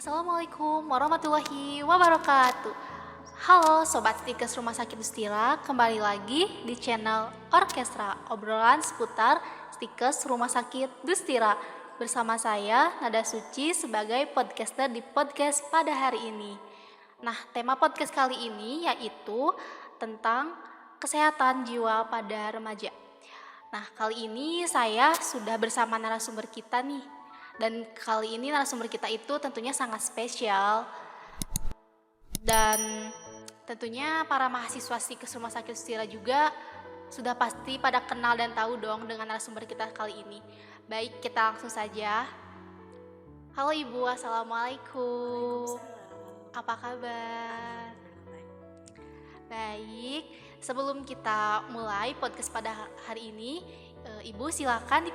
Assalamualaikum warahmatullahi wabarakatuh. Halo Sobat Stikers Rumah Sakit Ustira, kembali lagi di channel Orkestra obrolan seputar Stikers Rumah Sakit Dustira. Bersama saya Nada Suci sebagai podcaster di podcast pada hari ini. Nah, tema podcast kali ini yaitu tentang kesehatan jiwa pada remaja. Nah, kali ini saya sudah bersama narasumber kita nih. Dan kali ini narasumber kita itu tentunya sangat spesial. Dan tentunya para mahasiswa Stikers Rumah Sakit Ustira juga sudah pasti pada kenal dan tahu dong dengan narasumber kita kali ini. Baik, kita langsung saja. Halo Ibu, Assalamualaikum. Apa kabar? Baik, sebelum kita mulai podcast pada hari ini, Ibu silakan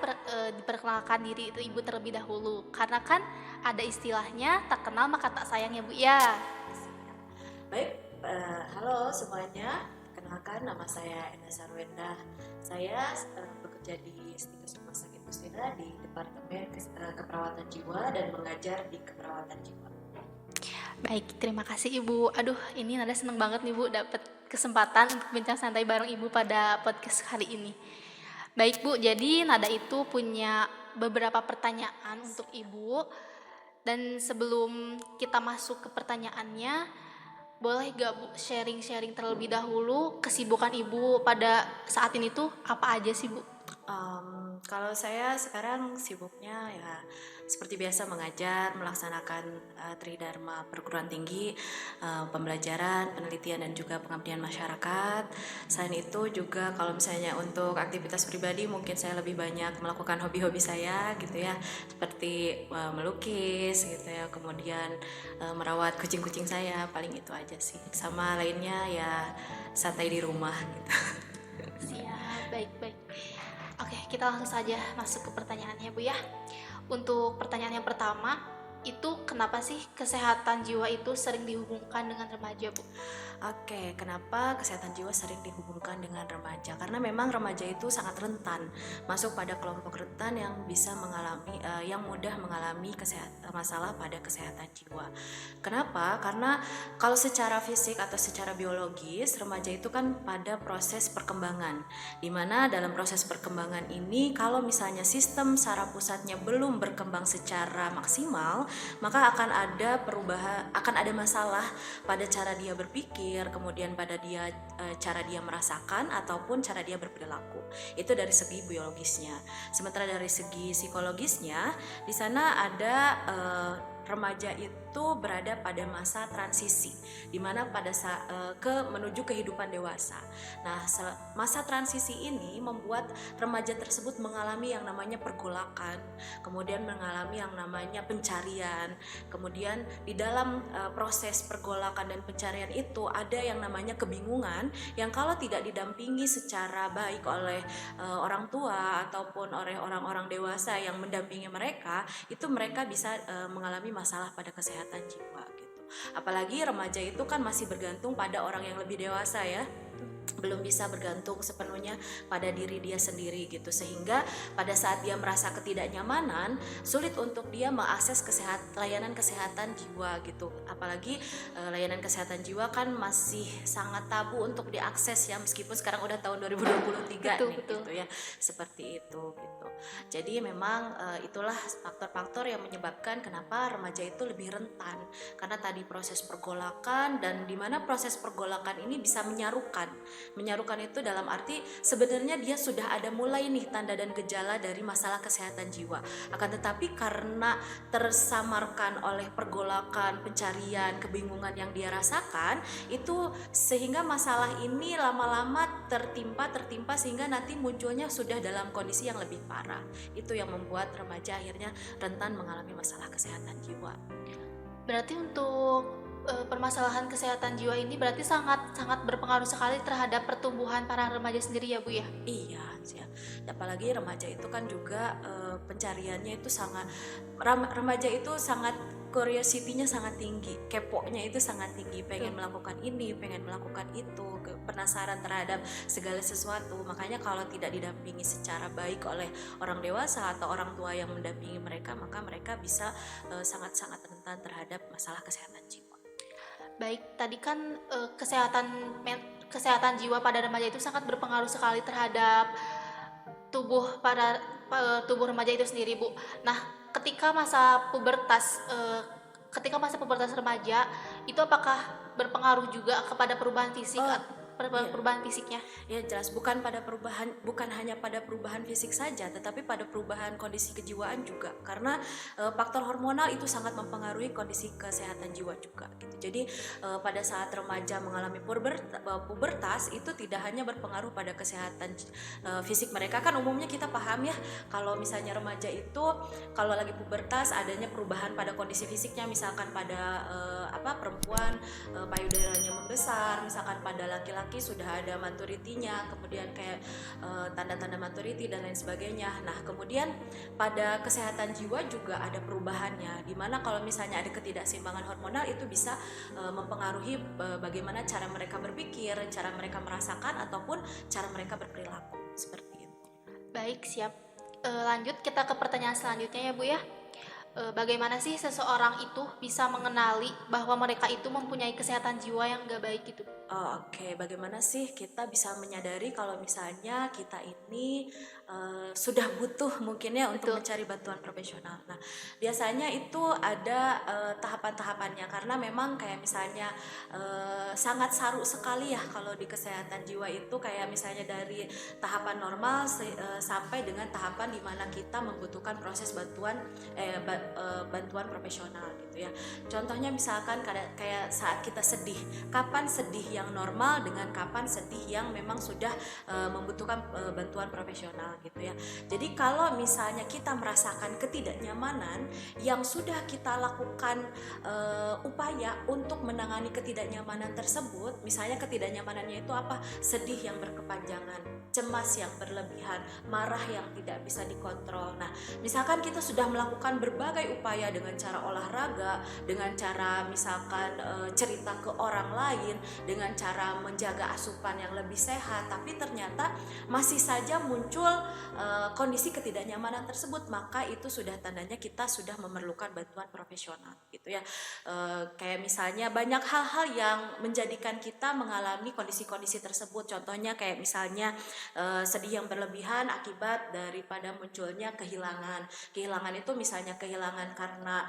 diperkenalkan diri Ibu terlebih dahulu. Karena kan ada istilahnya tak kenal maka tak sayang ya Bu ya. Baik, halo semuanya. Kenalkan, nama saya Enda Sarwenda. Saya bekerja di Stikers Rumah Sakit Ustira di Departemen Keperawatan Jiwa dan mengajar di Keperawatan Jiwa. Baik, terima kasih Ibu. Aduh, ini Nada seneng banget nih Bu dapat kesempatan untuk bincang santai bareng Ibu pada podcast hari ini. Baik Bu, jadi Nada itu punya beberapa pertanyaan untuk Ibu. Dan sebelum kita masuk ke pertanyaannya, boleh gak Bu sharing-sharing terlebih dahulu kesibukan Ibu pada saat ini tuh apa aja sih Bu? Kalau saya sekarang sibuknya ya seperti biasa mengajar, melaksanakan Tridharma Perguruan Tinggi, pembelajaran, penelitian dan juga pengabdian masyarakat. Selain itu juga kalau misalnya untuk aktivitas pribadi mungkin saya lebih banyak melakukan hobi-hobi saya gitu ya, seperti melukis gitu ya, kemudian merawat kucing-kucing saya, paling itu aja sih. Sama lainnya ya santai di rumah gitu. Siap, baik-baik. Oke, kita langsung saja masuk ke pertanyaannya Bu ya. Untuk pertanyaan yang pertama, itu kenapa sih kesehatan jiwa itu sering dihubungkan dengan remaja Bu? Oke, kenapa kesehatan jiwa sering dihubungkan dengan remaja? Karena memang remaja itu sangat rentan masuk pada kelompok rentan yang bisa mengalami, yang mudah mengalami masalah pada kesehatan jiwa. Kenapa? Karena kalau secara fisik atau secara biologis, remaja itu kan pada proses perkembangan, di mana dalam proses perkembangan ini, kalau misalnya sistem saraf pusatnya belum berkembang secara maksimal, maka akan ada perubahan, akan ada masalah pada cara dia berpikir, kemudian pada cara dia merasakan ataupun cara dia berperilaku. Itu dari segi biologisnya. Sementara dari segi psikologisnya, di sana ada remaja itu berada pada masa transisi, di mana pada menuju kehidupan dewasa. Nah, masa transisi ini membuat remaja tersebut mengalami yang namanya pergolakan, kemudian mengalami yang namanya pencarian. Kemudian di dalam proses pergolakan dan pencarian itu ada yang namanya kebingungan, yang kalau tidak didampingi secara baik oleh orang tua ataupun oleh orang-orang dewasa yang mendampingi mereka, itu mereka bisa mengalami masalah pada kesehatan jiwa gitu. Apalagi remaja itu kan masih bergantung pada orang yang lebih dewasa ya, belum bisa bergantung sepenuhnya pada diri dia sendiri gitu, sehingga pada saat dia merasa ketidaknyamanan, sulit untuk dia mengakses layanan kesehatan jiwa gitu. Apalagi layanan kesehatan jiwa kan masih sangat tabu untuk diakses ya, meskipun sekarang udah tahun 2023 betul, nih betul. gitu ya, seperti itu gitu. Jadi memang itulah faktor-faktor yang menyebabkan kenapa remaja itu lebih rentan, karena tadi proses pergolakan, dan di mana proses pergolakan ini bisa menyarukan itu dalam arti sebenarnya dia sudah ada mulai nih tanda dan gejala dari masalah kesehatan jiwa, akan tetapi karena tersamarkan oleh pergolakan, pencarian, kebingungan yang dia rasakan, itu sehingga masalah ini lama-lama tertimpa sehingga nanti munculnya sudah dalam kondisi yang lebih parah. Itu yang membuat remaja akhirnya rentan mengalami masalah kesehatan jiwa. Berarti untuk permasalahan kesehatan jiwa ini berarti sangat berpengaruh sekali terhadap pertumbuhan para remaja sendiri ya Bu ya? Iya, apalagi remaja itu kan juga pencariannya itu sangat, remaja itu sangat curiosity-nya sangat tinggi, kepo-nya itu sangat tinggi, pengen melakukan ini, pengen melakukan itu, penasaran terhadap segala sesuatu. Makanya kalau tidak didampingi secara baik oleh orang dewasa atau orang tua yang mendampingi mereka, maka mereka bisa sangat-sangat rentan terhadap masalah kesehatan jiwa. Baik, tadi kan kesehatan jiwa pada remaja itu sangat berpengaruh sekali terhadap tubuh remaja itu sendiri, Bu. Nah, ketika masa pubertas remaja itu apakah berpengaruh juga kepada perubahan fisik Iya. perubahan fisiknya? Ya jelas, bukan hanya pada perubahan fisik saja, tetapi pada perubahan kondisi kejiwaan juga, karena faktor hormonal itu sangat mempengaruhi kondisi kesehatan jiwa juga gitu. Jadi pada saat remaja mengalami pubertas itu tidak hanya berpengaruh pada kesehatan fisik mereka. Kan umumnya kita paham ya, kalau misalnya remaja itu kalau lagi pubertas adanya perubahan pada kondisi fisiknya, misalkan pada perempuan payudaranya membesar, misalkan pada laki-laki sudah ada maturitinya, kemudian kayak tanda-tanda maturity dan lain sebagainya. Nah, kemudian pada kesehatan jiwa juga ada perubahannya, dimana kalau misalnya ada ketidakseimbangan hormonal itu bisa mempengaruhi bagaimana cara mereka berpikir, cara mereka merasakan, ataupun cara mereka berperilaku, seperti itu. Baik, siap. Lanjut kita ke pertanyaan selanjutnya ya, Bu ya. Bagaimana sih seseorang itu bisa mengenali bahwa mereka itu mempunyai kesehatan jiwa yang gak baik gitu? Oke. Bagaimana sih kita bisa menyadari kalau misalnya kita ini sudah butuh mungkin ya untuk Betul. mencari bantuan profesional. Nah, biasanya itu ada tahapan-tahapannya, karena memang kayak misalnya sangat saru sekali ya kalau di kesehatan jiwa itu, kayak misalnya dari tahapan normal sampai dengan tahapan di mana kita membutuhkan proses bantuan profesional gitu ya. Contohnya misalkan kayak saat kita sedih, kapan sedih yang normal dengan kapan sedih yang memang sudah membutuhkan bantuan profesional gitu ya. Jadi kalau misalnya kita merasakan ketidaknyamanan yang sudah kita lakukan upaya untuk menangani ketidaknyamanan tersebut, misalnya ketidaknyamanannya itu apa? Sedih yang berkepanjangan, cemas yang berlebihan, marah yang tidak bisa dikontrol. Nah, misalkan kita sudah melakukan berbagai upaya dengan cara olahraga, dengan cara misalkan cerita ke orang lain, dengan cara menjaga asupan yang lebih sehat, tapi ternyata masih saja muncul kondisi ketidaknyamanan tersebut, maka itu sudah tandanya kita sudah memerlukan bantuan profesional gitu ya. Kayak misalnya banyak hal-hal yang menjadikan kita mengalami kondisi-kondisi tersebut. Contohnya kayak misalnya sedih yang berlebihan akibat daripada munculnya kehilangan itu misalnya kehilangan karena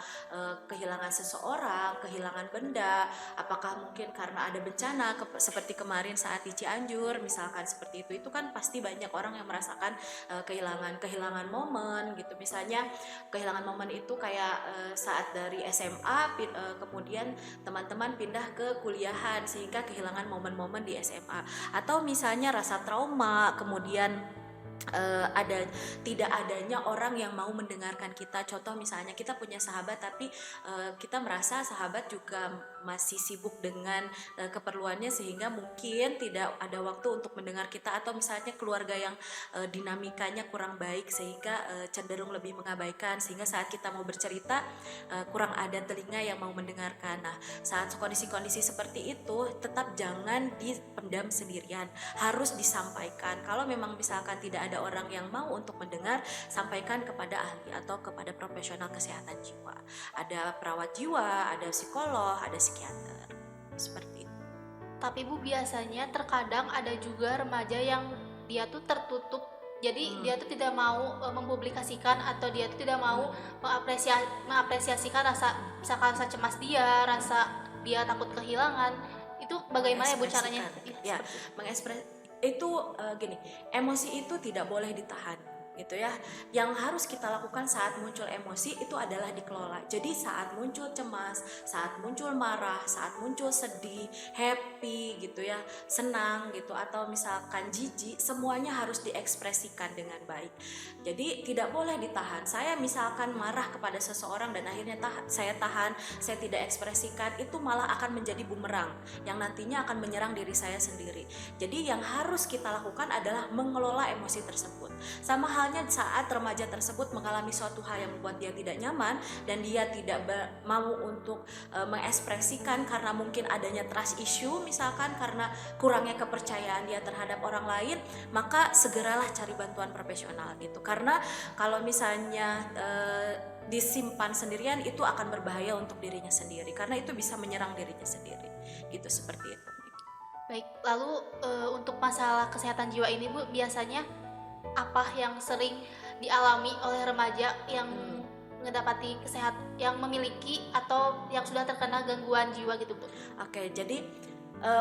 kehilangan seseorang, kehilangan benda, apakah mungkin karena ada bencana seperti kemarin saat di Cianjur misalkan seperti itu kan pasti banyak orang yang merasakan kehilangan momen gitu. Misalnya kehilangan momen itu kayak saat dari SMA kemudian teman-teman pindah ke kuliahan sehingga kehilangan momen-momen di SMA, atau misalnya rasa trauma, kemudian tidak adanya orang yang mau mendengarkan kita. Contoh misalnya kita punya sahabat tapi kita merasa sahabat juga masih sibuk dengan keperluannya sehingga mungkin tidak ada waktu untuk mendengar kita, atau misalnya keluarga yang dinamikanya kurang baik sehingga cenderung lebih mengabaikan, sehingga saat kita mau bercerita kurang ada telinga yang mau mendengarkan. Nah, saat kondisi-kondisi seperti itu tetap jangan dipendam sendirian, harus disampaikan. Kalau memang misalkan tidak ada orang yang mau untuk mendengar, sampaikan kepada ahli atau kepada profesional kesehatan jiwa. Ada perawat jiwa, ada psikolog, ada psikiater, seperti itu. Tapi Bu, biasanya terkadang ada juga remaja yang dia tuh tertutup, jadi dia tuh tidak mau mempublikasikan, atau dia tuh tidak mau mengapresiasikan misalkan rasa cemas dia, rasa dia takut kehilangan. Itu bagaimana ya Bu caranya? Ya, itu gini, emosi itu tidak boleh ditahan gitu ya. Yang harus kita lakukan saat muncul emosi itu adalah dikelola. Jadi saat muncul cemas, saat muncul marah, saat muncul sedih, happy gitu ya, senang gitu, atau misalkan jijik, semuanya harus diekspresikan dengan baik. Jadi tidak boleh ditahan. Saya misalkan marah kepada seseorang dan akhirnya saya tahan, saya tidak ekspresikan, itu malah akan menjadi bumerang yang nantinya akan menyerang diri saya sendiri. Jadi yang harus kita lakukan adalah mengelola emosi tersebut. Sama halnya saat remaja tersebut mengalami suatu hal yang membuat dia tidak nyaman dan dia tidak mau untuk mengekspresikan karena mungkin adanya trust issue, misalkan karena kurangnya kepercayaan dia terhadap orang lain, maka segeralah cari bantuan profesional gitu. Karena kalau misalnya disimpan sendirian itu akan berbahaya untuk dirinya sendiri, karena itu bisa menyerang dirinya sendiri gitu, seperti itu. Baik, lalu untuk masalah kesehatan jiwa ini Bu, biasanya apa yang sering dialami oleh remaja yang mendapati yang memiliki atau yang sudah terkena gangguan jiwa gitu Bu? Oke, jadi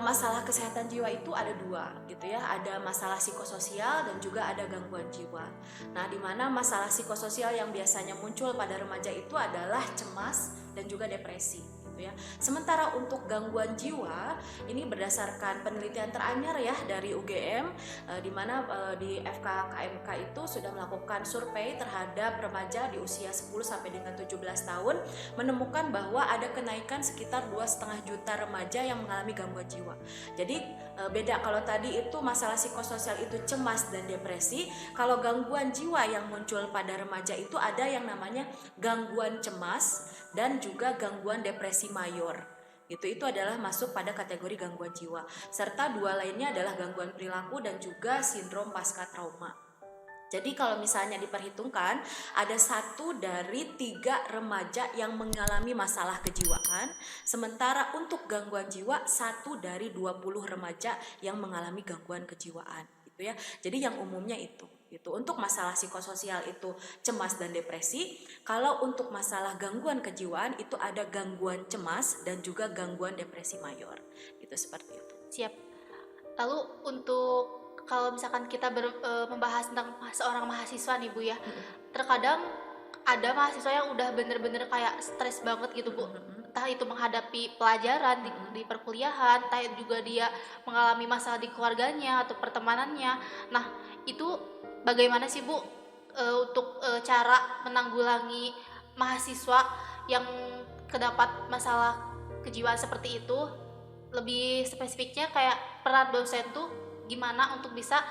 masalah kesehatan jiwa itu ada dua gitu ya, ada masalah psikososial dan juga ada gangguan jiwa. Nah, di mana masalah psikososial yang biasanya muncul pada remaja itu adalah cemas dan juga depresi gitu ya. Sementara untuk gangguan jiwa ini berdasarkan penelitian teranyar ya dari UGM, di mana di FKKMK itu sudah melakukan survei terhadap remaja di usia 10 sampai dengan 17 tahun, menemukan bahwa ada kenaikan sekitar 2,5 juta remaja yang mengalami gangguan jiwa. Jadi beda, kalau tadi itu masalah psikososial itu cemas dan depresi, kalau gangguan jiwa yang muncul pada remaja itu ada yang namanya gangguan cemas dan juga gangguan depresi mayor. Itu adalah masuk pada kategori gangguan jiwa. Serta dua lainnya adalah gangguan perilaku dan juga sindrom pasca trauma. Jadi kalau misalnya diperhitungkan, ada 1 dari 3 remaja yang mengalami masalah kejiwaan, sementara untuk gangguan jiwa 1 dari 20 remaja yang mengalami gangguan kejiwaan gitu ya. Jadi yang umumnya itu. Untuk masalah psikososial itu cemas dan depresi. Kalau untuk masalah gangguan kejiwaan itu ada gangguan cemas dan juga gangguan depresi mayor. Seperti itu. Siap. Lalu untuk kalau misalkan kita membahas tentang seorang mahasiswa nih Bu ya, terkadang ada mahasiswa yang udah bener-bener kayak stres banget gitu Bu, entah itu menghadapi pelajaran di perkuliahan, entah juga dia mengalami masalah di keluarganya atau pertemanannya. Nah itu bagaimana sih Bu untuk cara menanggulangi mahasiswa yang kedapat masalah kejiwaan seperti itu? Lebih spesifiknya kayak peran dosen tuh gimana untuk bisa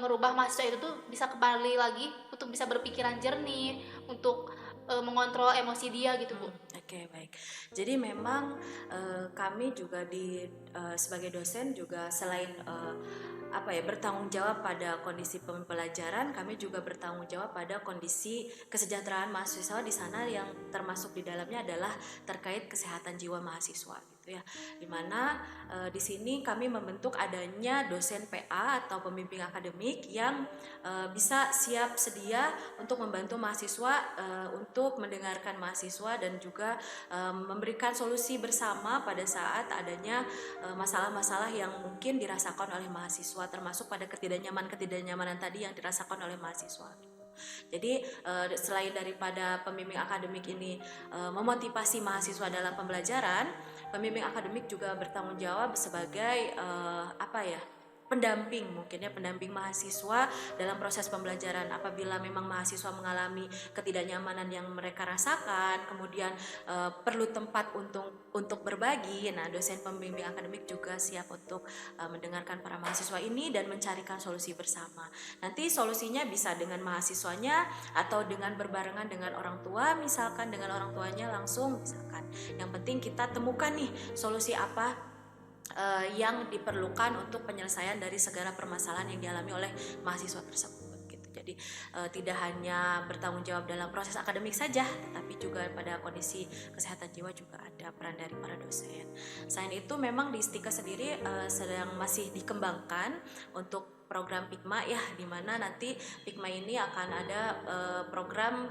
merubah mahasiswa itu tuh bisa kembali lagi untuk bisa berpikiran jernih, untuk mengontrol emosi dia gitu Bu. Oke, baik. Jadi memang kami juga sebagai dosen juga selain bertanggung jawab pada kondisi pembelajaran, kami juga bertanggung jawab pada kondisi kesejahteraan mahasiswa di sana, yang termasuk di dalamnya adalah terkait kesehatan jiwa mahasiswa gitu ya. Dimana di sini kami membentuk adanya dosen PA atau pembimbing akademik yang bisa siap sedia untuk membantu mahasiswa, untuk mendengarkan mahasiswa dan juga memberikan solusi bersama pada saat adanya masalah-masalah yang mungkin dirasakan oleh mahasiswa, termasuk pada ketidaknyamanan tadi yang dirasakan oleh mahasiswa. Jadi selain daripada pembimbing akademik ini memotivasi mahasiswa dalam pembelajaran, pembimbing akademik juga bertanggung jawab sebagai pendamping, mungkin ya, pendamping mahasiswa dalam proses pembelajaran. Apabila memang mahasiswa mengalami ketidaknyamanan yang mereka rasakan, kemudian perlu tempat untuk berbagi, nah dosen pembimbing akademik juga siap untuk mendengarkan para mahasiswa ini dan mencarikan solusi bersama. Nanti solusinya bisa dengan mahasiswanya atau dengan berbarengan dengan orang tua, misalkan dengan orang tuanya langsung misalkan. Yang penting kita temukan nih solusi apa yang diperlukan untuk penyelesaian dari segala permasalahan yang dialami oleh mahasiswa tersebut gitu. Jadi tidak hanya bertanggung jawab dalam proses akademik saja, tetapi juga pada kondisi kesehatan jiwa juga ada peran dari para dosen. Selain itu memang di Stika sendiri sedang masih dikembangkan untuk program Pikma ya, dimana nanti Pikma ini akan ada program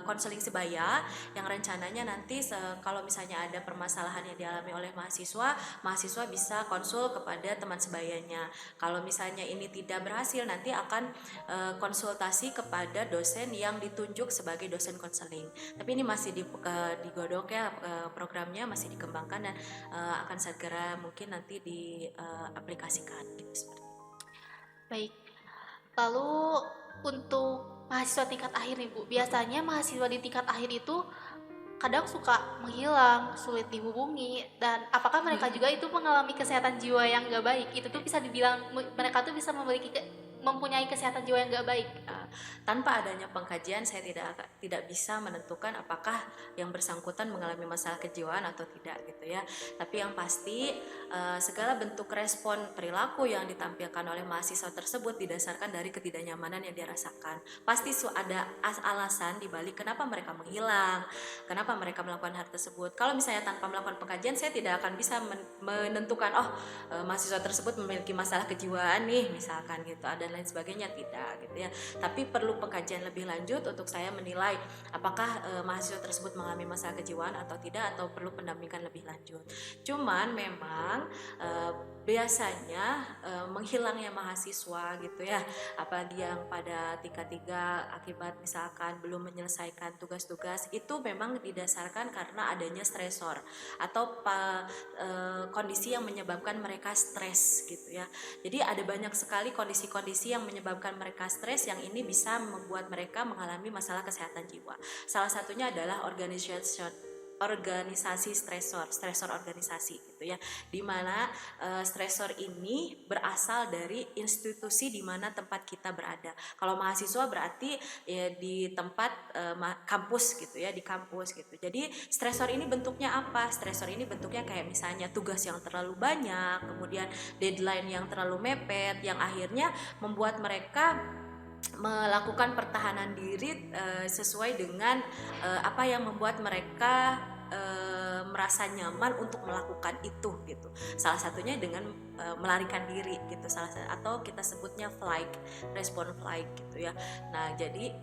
konseling sebaya yang rencananya nanti kalau misalnya ada permasalahan yang dialami oleh mahasiswa bisa konsul kepada teman sebayanya. Kalau misalnya ini tidak berhasil, nanti akan konsultasi kepada dosen yang ditunjuk sebagai dosen konseling. Tapi ini masih digodok ya, programnya masih dikembangkan dan akan segera mungkin nanti diaplikasikan gitu, seperti. Baik, lalu untuk mahasiswa tingkat akhir nih Bu, biasanya mahasiswa di tingkat akhir itu kadang suka menghilang, sulit dihubungi, dan apakah mereka juga itu mengalami kesehatan jiwa yang gak baik? Itu tuh bisa dibilang mereka tuh bisa mempunyai kesehatan jiwa yang nggak baik? Tanpa adanya pengkajian saya tidak bisa menentukan apakah yang bersangkutan mengalami masalah kejiwaan atau tidak gitu ya. Tapi yang pasti segala bentuk respon perilaku yang ditampilkan oleh mahasiswa tersebut didasarkan dari ketidaknyamanan yang dirasakan. Pasti ada alasan dibalik kenapa mereka menghilang, kenapa mereka melakukan hal tersebut. Kalau misalnya tanpa melakukan pengkajian saya tidak akan bisa menentukan mahasiswa tersebut memiliki masalah kejiwaan nih misalkan gitu dan lain sebagainya, tidak gitu ya. Tapi perlu pengkajian lebih lanjut untuk saya menilai apakah mahasiswa tersebut mengalami masalah kejiwaan atau tidak, atau perlu pendampingan lebih lanjut. Cuman memang biasanya menghilangnya mahasiswa gitu ya, apalagi yang pada tingkat 3 akibat misalkan belum menyelesaikan tugas-tugas, itu memang didasarkan karena adanya stresor atau kondisi yang menyebabkan mereka stres gitu ya. Jadi ada banyak sekali kondisi-kondisi yang menyebabkan mereka stres yang ini bisa membuat mereka mengalami masalah kesehatan jiwa. Salah satunya adalah organisasi stresor organisasi gitu ya, dimana stresor ini berasal dari institusi di mana tempat kita berada. Kalau mahasiswa berarti ya di tempat kampus gitu ya, di kampus gitu. Jadi stresor ini bentuknya apa? Stresor ini bentuknya kayak misalnya tugas yang terlalu banyak, kemudian deadline yang terlalu mepet, yang akhirnya membuat mereka melakukan pertahanan diri sesuai dengan apa yang membuat mereka merasa nyaman untuk melakukan itu gitu. Salah satunya dengan melarikan diri gitu, atau kita sebutnya respon flight gitu ya. Nah jadi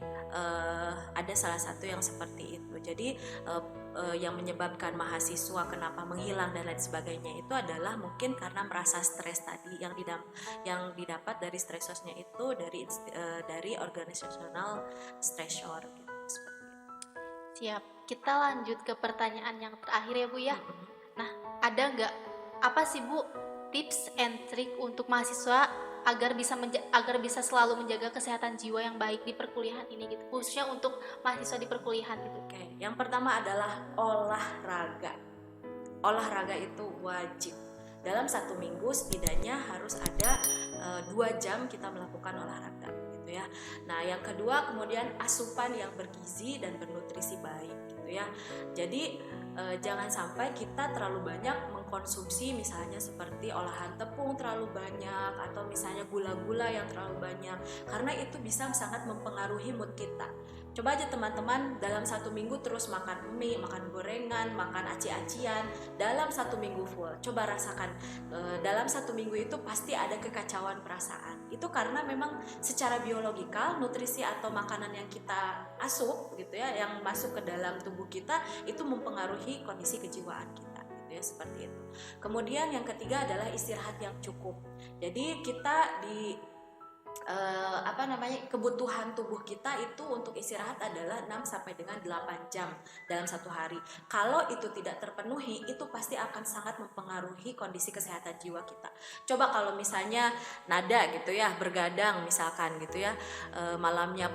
ada salah satu yang seperti itu. Jadi yang menyebabkan mahasiswa kenapa menghilang dan lain sebagainya itu adalah mungkin karena merasa stres tadi, yang didapat dari stresornya itu dari organizational stressor gitu, seperti itu. Siap, kita lanjut ke pertanyaan yang terakhir ya Bu ya. Nah, ada nggak apa sih Bu tips and trick untuk mahasiswa agar bisa selalu menjaga kesehatan jiwa yang baik di perkuliahan ini gitu, khususnya untuk mahasiswa di perkuliahan gitu? Oke, yang pertama adalah olahraga. Olahraga itu wajib. Dalam 1 minggu setidaknya harus ada 2 jam kita melakukan olahraga gitu ya. Nah yang kedua kemudian asupan yang bergizi dan bernutrisi baik gitu ya. Jadi jangan sampai kita terlalu banyak mengkonsumsi misalnya seperti olahan tepung terlalu banyak, atau misalnya gula-gula yang terlalu banyak, karena itu bisa sangat mempengaruhi mood kita. Coba aja teman-teman dalam 1 minggu terus makan mie, makan gorengan, makan aci-acian dalam 1 minggu full. Coba rasakan dalam 1 minggu itu pasti ada kekacauan perasaan. Itu karena memang secara biologikal nutrisi atau makanan yang kita asup gitu ya, yang masuk ke dalam tubuh kita itu mempengaruhi kondisi kejiwaan kita. Ya, seperti itu. Kemudian yang ketiga adalah istirahat yang cukup. Jadi kita kebutuhan tubuh kita itu untuk istirahat adalah 6 sampai dengan 8 jam dalam 1 hari. Kalau itu tidak terpenuhi, itu pasti akan sangat mempengaruhi kondisi kesehatan jiwa kita. Coba kalau misalnya nada gitu ya, bergadang misalkan gitu ya, malamnya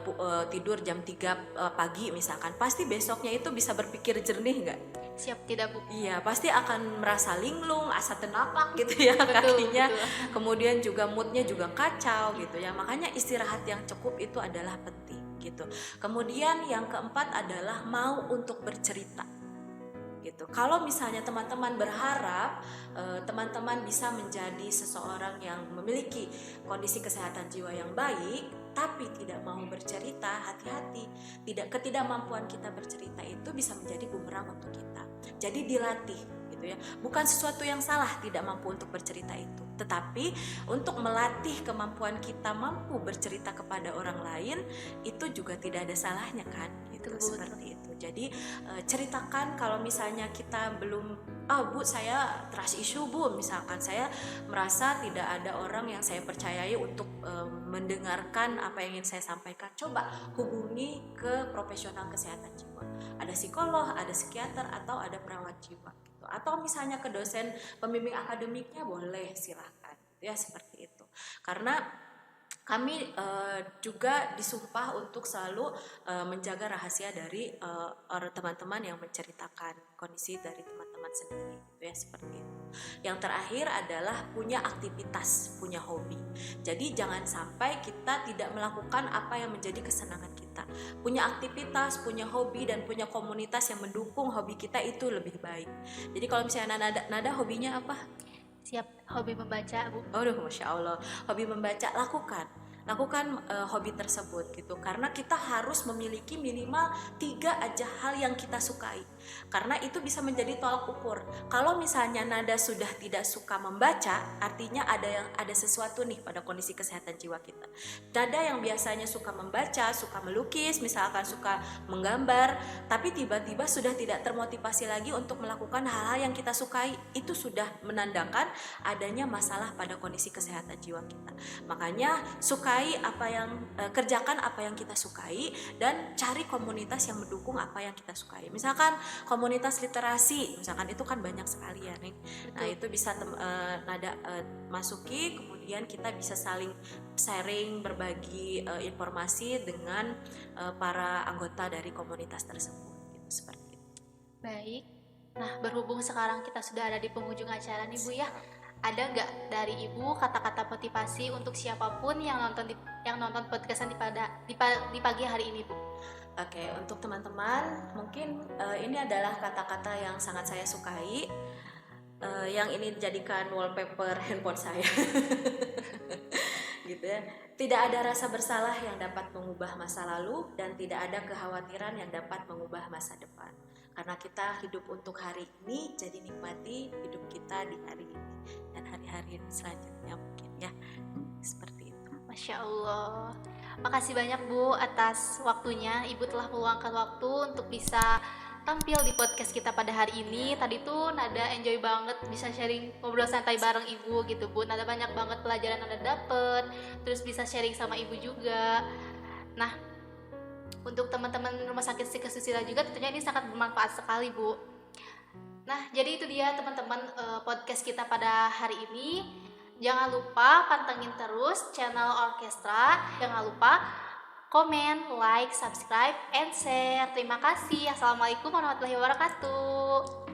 tidur jam 3 pagi misalkan, pasti besoknya itu bisa berpikir jernih nggak? Siap tidak Bu? Iya, pasti akan merasa linglung, asa tenapak gitu ya kakinya. Betul. Kemudian juga moodnya juga kacau gitu ya. Makanya istirahat yang cukup itu adalah penting gitu. Kemudian yang keempat adalah mau untuk bercerita gitu. Kalau misalnya teman-teman berharap teman-teman bisa menjadi seseorang yang memiliki kondisi kesehatan jiwa yang baik, tapi tidak mau bercerita, hati-hati. Ketidakmampuan kita bercerita itu bisa menjadi bumerang untuk kita. Jadi dilatih gitu ya. Bukan sesuatu yang salah tidak mampu untuk bercerita itu, tetapi untuk melatih kemampuan kita mampu bercerita kepada orang lain itu juga tidak ada salahnya kan gitu. Seperti itu. Jadi ceritakan kalau misalnya kita belum, Bu saya trust issue Bu, misalkan saya merasa tidak ada orang yang saya percayai untuk mendengarkan apa yang ingin saya sampaikan, coba hubungi ke profesional kesehatan jiwa. Ada psikolog, ada psikiater, atau ada perawat jiwa gitu. Atau misalnya ke dosen pembimbing akademiknya boleh, silakan ya, seperti itu. Karena kami juga disumpah untuk selalu menjaga rahasia dari teman-teman yang menceritakan kondisi dari teman-teman teman-teman sendiri gitu ya, seperti itu. Yang terakhir adalah punya aktivitas, punya hobi. Jadi jangan sampai kita tidak melakukan apa yang menjadi kesenangan kita. Punya aktivitas, punya hobi, dan punya komunitas yang mendukung hobi kita itu lebih baik. Jadi kalau misalnya Nada hobinya apa? Siap, hobi membaca, Bu. Aduh, Masya Allah, hobi membaca, lakukan hobi tersebut gitu, karena kita harus memiliki minimal 3 aja hal yang kita sukai, karena itu bisa menjadi tolak ukur. Kalau misalnya Nada sudah tidak suka membaca, artinya ada sesuatu nih pada kondisi kesehatan jiwa kita. Nada yang biasanya suka membaca, suka melukis, misalkan suka menggambar, tapi tiba-tiba sudah tidak termotivasi lagi untuk melakukan hal-hal yang kita sukai, itu sudah menandakan adanya masalah pada kondisi kesehatan jiwa kita. Makanya kerjakan apa yang kita sukai, dan cari komunitas yang mendukung apa yang kita sukai. Misalkan komunitas literasi, misalkan itu kan banyak sekali ya nih. Nah itu bisa Nada masuki, kemudian kita bisa saling sharing, berbagi informasi dengan para anggota dari komunitas tersebut gitu, seperti itu. Baik. Nah, berhubung sekarang kita sudah ada di penghujung acara nih Bu ya, ada nggak dari Ibu kata-kata motivasi untuk siapapun yang nonton podcastan di pagi hari ini, Bu? Oke, untuk teman-teman mungkin ini adalah kata-kata yang sangat saya sukai, yang ini dijadikan wallpaper handphone saya. Gitu ya. Tidak ada rasa bersalah yang dapat mengubah masa lalu, dan tidak ada kekhawatiran yang dapat mengubah masa depan. Karena kita hidup untuk hari ini, jadi nikmati hidup kita di hari ini dan hari-hari selanjutnya mungkin ya. Seperti itu. Masya Allah. Makasih banyak Bu atas waktunya. Ibu telah meluangkan waktu untuk bisa tampil di podcast kita pada hari ini. Tadi tuh Nada enjoy banget bisa sharing, ngobrol santai bareng Ibu gitu Bu. Nada banyak banget pelajaran Nada dapet, terus bisa sharing sama Ibu juga. Nah, untuk teman-teman Rumah Sakit Stika Susila juga tentunya ini sangat bermanfaat sekali Bu. Nah, jadi itu dia teman-teman podcast kita pada hari ini. Jangan lupa pantengin terus channel orkestra. Jangan lupa komen, like, subscribe, and share. Terima kasih. Assalamualaikum warahmatullahi wabarakatuh.